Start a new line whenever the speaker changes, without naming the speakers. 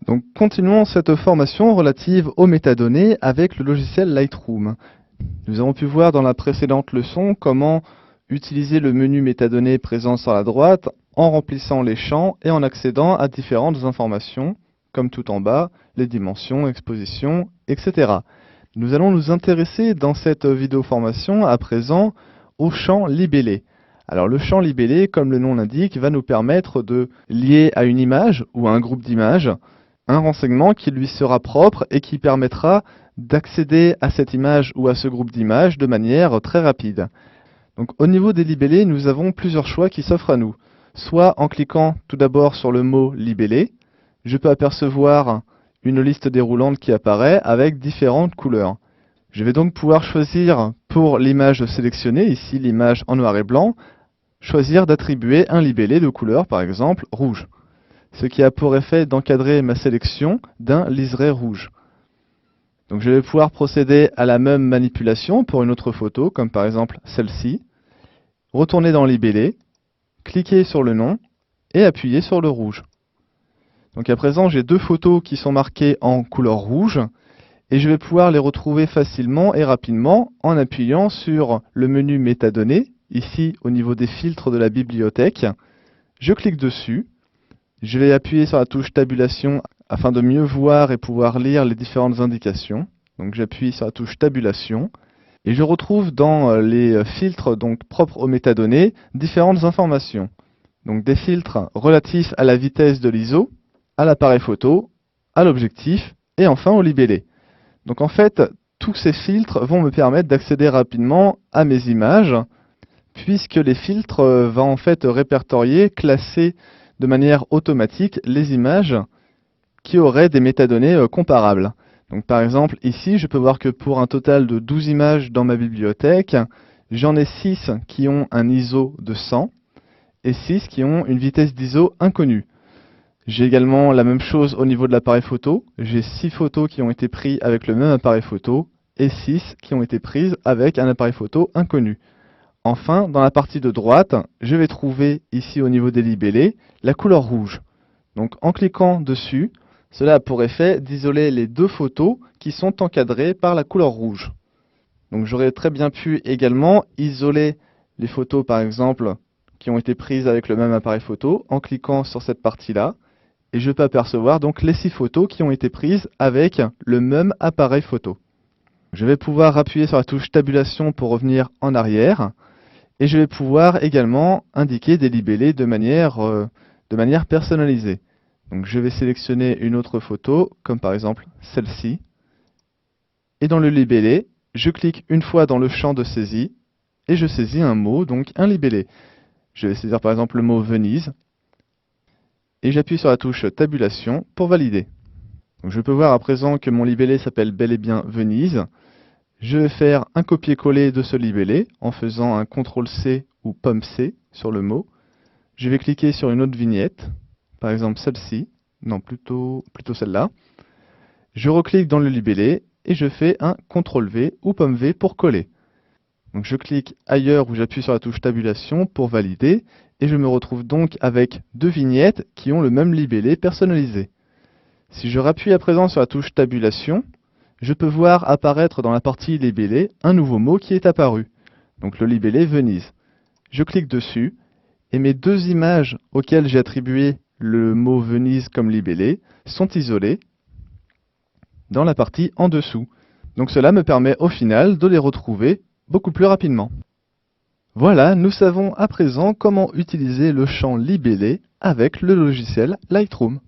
Donc continuons cette formation relative aux métadonnées avec le logiciel Lightroom. Nous avons pu voir dans la précédente leçon comment utiliser le menu métadonnées présent sur la droite en remplissant les champs et en accédant à différentes informations, comme tout en bas, les dimensions, expositions, etc. Nous allons nous intéresser dans cette vidéo formation à présent au champ libellé. Alors le champ libellé, comme le nom l'indique, va nous permettre de lier à une image ou à un groupe d'images un renseignement qui lui sera propre et qui permettra d'accéder à cette image ou à ce groupe d'images de manière très rapide. Donc au niveau des libellés, nous avons plusieurs choix qui s'offrent à nous. Soit en cliquant tout d'abord sur le mot libellé, je peux apercevoir une liste déroulante qui apparaît avec différentes couleurs. Je vais donc pouvoir choisir pour l'image sélectionnée, ici l'image en noir et blanc, choisir d'attribuer un libellé de couleur par exemple rouge, ce qui a pour effet d'encadrer ma sélection d'un liseré rouge. Donc je vais pouvoir procéder à la même manipulation pour une autre photo, comme par exemple celle-ci, retourner dans libellé, cliquer sur le nom et appuyer sur le rouge. Donc à présent j'ai deux photos qui sont marquées en couleur rouge et je vais pouvoir les retrouver facilement et rapidement en appuyant sur le menu métadonnées, ici au niveau des filtres de la bibliothèque. Je clique dessus. Je vais appuyer sur la touche tabulation afin de mieux voir et pouvoir lire les différentes indications. Donc j'appuie sur la touche tabulation et je retrouve dans les filtres propres aux métadonnées différentes informations. Donc des filtres relatifs à la vitesse de l'ISO, à l'appareil photo, à l'objectif et enfin au libellé. Donc en fait, tous ces filtres vont me permettre d'accéder rapidement à mes images puisque les filtres vont en fait répertorier, classer de manière automatique les images qui auraient des métadonnées comparables. Donc par exemple ici je peux voir que pour un total de 12 images dans ma bibliothèque, j'en ai 6 qui ont un ISO de 100 et 6 qui ont une vitesse d'ISO inconnue. J'ai également la même chose au niveau de l'appareil photo. J'ai 6 photos qui ont été prises avec le même appareil photo et 6 qui ont été prises avec un appareil photo inconnu. Enfin, dans la partie de droite, je vais trouver ici au niveau des libellés la couleur rouge. Donc en cliquant dessus, cela a pour effet d'isoler les deux photos qui sont encadrées par la couleur rouge. Donc j'aurais très bien pu également isoler les photos par exemple qui ont été prises avec le même appareil photo en cliquant sur cette partie-là. Et je peux apercevoir donc les 6 photos qui ont été prises avec le même appareil photo. Je vais pouvoir appuyer sur la touche tabulation pour revenir en arrière. Et je vais pouvoir également indiquer des libellés de manière personnalisée. Donc je vais sélectionner une autre photo, comme par exemple celle-ci. Et dans le libellé, je clique une fois dans le champ de saisie et je saisis un mot, donc un libellé. Je vais saisir par exemple le mot Venise. Et j'appuie sur la touche tabulation pour valider. Donc je peux voir à présent que mon libellé s'appelle bel et bien Venise. Je vais faire un copier-coller de ce libellé en faisant un CTRL-C ou POM-C sur le mot. Je vais cliquer sur une autre vignette, par exemple celle-ci, non plutôt celle-là. Je reclique dans le libellé et je fais un CTRL-V ou POM-V pour coller. Donc je clique ailleurs où j'appuie sur la touche tabulation pour valider et je me retrouve donc avec deux vignettes qui ont le même libellé personnalisé. Si je rappuie à présent sur la touche tabulation, je peux voir apparaître dans la partie libellé un nouveau mot qui est apparu, donc le libellé Venise. Je clique dessus et mes deux images auxquelles j'ai attribué le mot Venise comme libellé sont isolées dans la partie en dessous. Donc cela me permet au final de les retrouver beaucoup plus rapidement. Voilà, nous savons à présent comment utiliser le champ libellé avec le logiciel Lightroom.